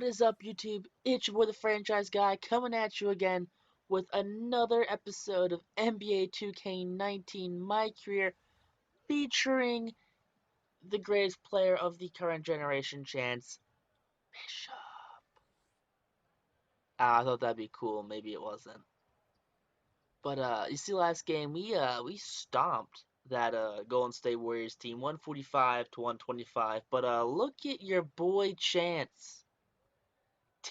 is up, YouTube? It's your boy, the franchise guy, coming at you again with another episode of NBA 2K19 My Career, featuring the greatest player of the current generation, Chance Bishop. I thought that'd be cool. Maybe it wasn't. But you see, last game we stomped that Golden State Warriors team, 145 to 125. But look at your boy Chance.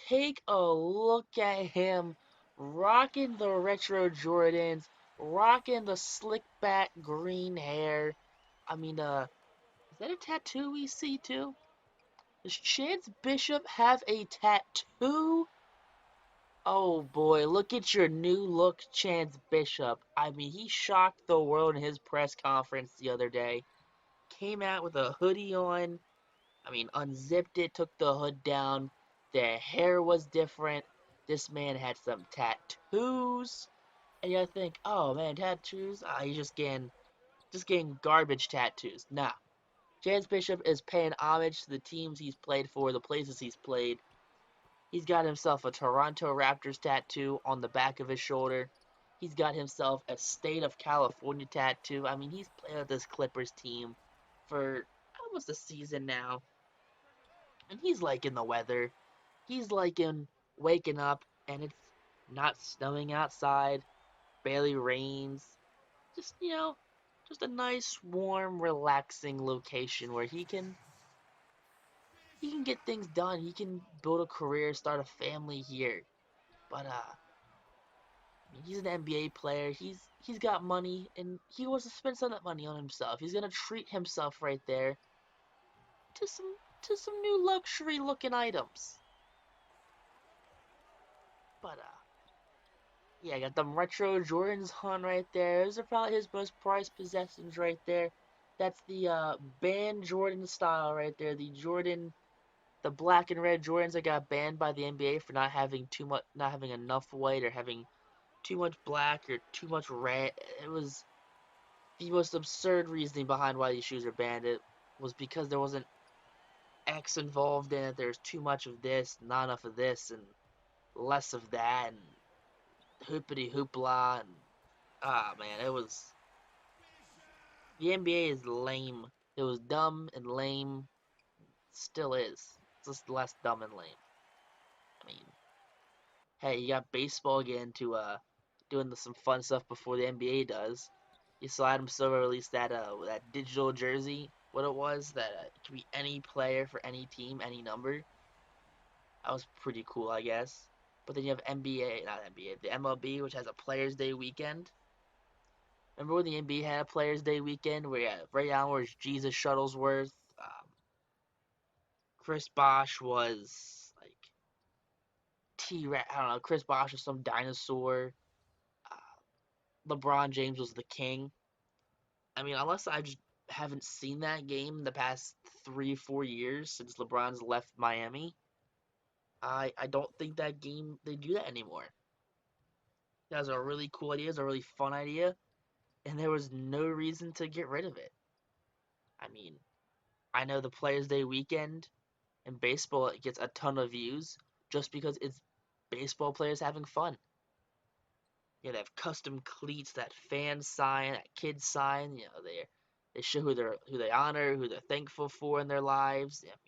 Take a look at him rocking the retro Jordans, rocking the slick back green hair. I mean, is that a tattoo we see too? Does Chance Bishop have a tattoo? Oh boy, look at your new look, Chance Bishop. I mean, he shocked the world in his press conference the other day. Came out with a hoodie on. I mean, unzipped it, took the hood down. The hair was different. This man had some tattoos. And you think, oh man, tattoos? He's just getting garbage tattoos. Nah. Chance Bishop is paying homage to the teams he's played for, the places he's played. He's got himself a Toronto Raptors tattoo on the back of his shoulder. He's got himself a State of California tattoo. I mean, he's played with this Clippers team for almost a season now. And he's liking the weather. He's liking waking up and it's not snowing outside, barely rains. Just, just a nice, warm, relaxing location where he can get things done. He can build a career, start a family here. But he's an NBA player. He's got money and he wants to spend some of that money on himself. He's gonna treat himself right there to some new luxury looking items. But yeah, I got them retro Jordans on right there. Those are probably his most prized possessions right there. That's the banned Jordan style right there. The black and red Jordans that got banned by the NBA for not having too much, not having enough white or having too much black or too much red. It was the most absurd reasoning behind why these shoes are banned. It was because there wasn't X involved in it. There's too much of this, not enough of this, and less of that, and hoopity hoopla, and man, it was the NBA is lame. It was dumb and lame. Still is. It's just less dumb and lame. I mean, hey, you got baseball again to doing some fun stuff before the NBA does. You saw Adam Silver release that digital jersey. What it was that it could be any player for any team, any number. That was pretty cool, I guess. But then you have NBA, not NBA, the MLB, which has a Players Day weekend. Remember when the NBA had a Players Day weekend where you had Ray Allen was Jesus Shuttlesworth, Chris Bosh was like T-Rex. I don't know. Chris Bosh was some dinosaur. LeBron James was the king. I mean, unless I just haven't seen that game in the past 3-4 years since LeBron's left Miami, I don't think that game they do that anymore. That was a really cool idea. It was a really fun idea, and there was no reason to get rid of it. I mean, I know the Players Day weekend in baseball it gets a ton of views just because it's baseball players having fun. You know, they have custom cleats that fans sign, that kids sign. You know, they show who they honor, who they're thankful for in their lives. I mean,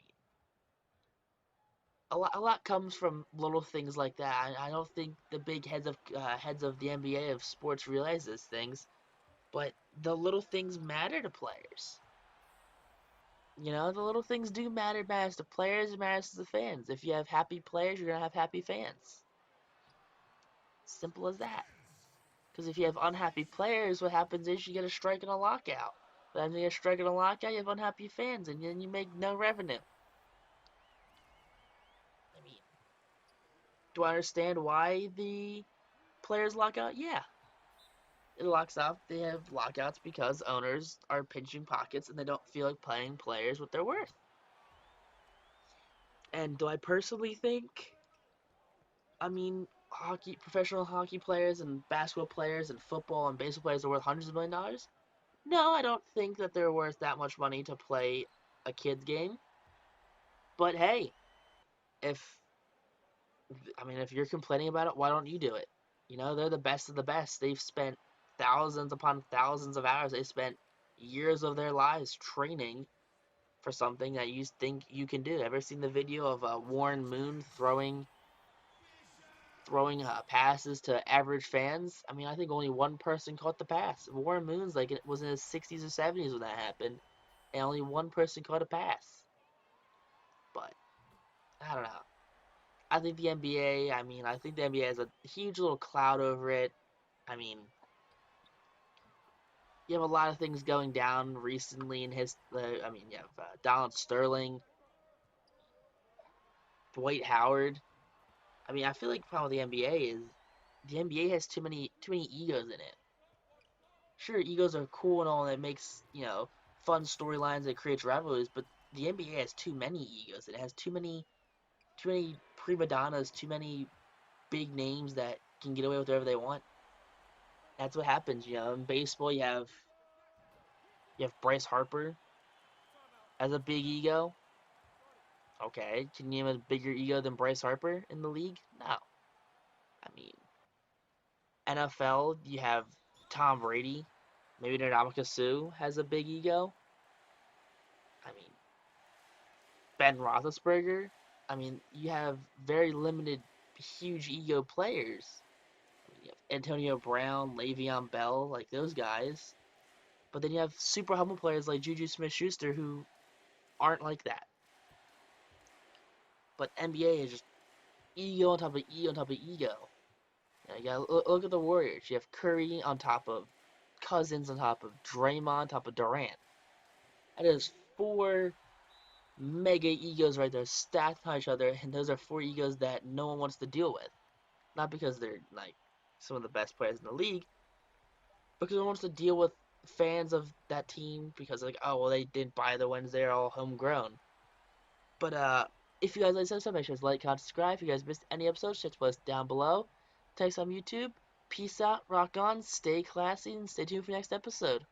a lot comes from little things like that. I don't think the big heads of the NBA of sports realize these things, but the little things matter to players. You know, the little things do matter. It matters to players. It matters to the fans. If you have happy players, you're gonna have happy fans. Simple as that. Because if you have unhappy players, what happens is you get a strike and a lockout. Then you get a strike and a lockout, you have unhappy fans, and then you make no revenue. I mean, do I understand why the players lock out? Yeah, it locks out. They have lockouts because owners are pinching pockets and they don't feel like playing players what they're worth. And do I personally think? I mean, professional hockey players and basketball players and football and baseball players are worth hundreds of $1,000,000. No, I don't think that they're worth that much money to play a kid's game. But hey, if I mean, if you're complaining about it, why don't you do it? You know, they're the best of the best. They've spent thousands upon thousands of hours. They spent years of their lives training for something that you think you can do. Ever seen the video of Warren Moon throwing passes to average fans? I mean, I think only one person caught the pass. Warren Moon's like it was in his 60s or 70s when that happened, and only one person caught a pass. But I don't know. I think the NBA. I mean, I think the NBA has a huge little cloud over it. I mean, you have a lot of things going down recently in his. I mean, you have Donald Sterling, Dwight Howard. I mean, I feel like the problem with the NBA is the NBA has too many egos in it. Sure, egos are cool and all, and it makes fun storylines that creates rivalries, but the NBA has too many egos. It has too many prima donnas, too many big names that can get away with whatever they want. That's what happens. In baseball, you have Bryce Harper as a big ego. Okay, can you name a bigger ego than Bryce Harper in the league? No. I mean, NFL, you have Tom Brady. Maybe Ndamukong Suh has a big ego. I mean, Ben Roethlisberger. I mean, you have very limited, huge ego players. I mean, you have Antonio Brown, Le'Veon Bell, like those guys. But then you have super humble players like Juju Smith-Schuster who aren't like that. But NBA is just ego on top of ego on top of ego. You gotta look at the Warriors. You have Curry on top of Cousins on top of Draymond on top of Durant. That is four mega egos right there stacked on each other, and those are four egos that no one wants to deal with. Not because they're like some of the best players in the league, because no one wants to deal with fans of that team because like, oh well, they didn't buy the ones, they're all homegrown. But if you guys like this episode, make sure to like, comment, subscribe. If you guys missed any episodes, check the playlist down below. Text on YouTube. Peace out, rock on, stay classy, and stay tuned for the next episode.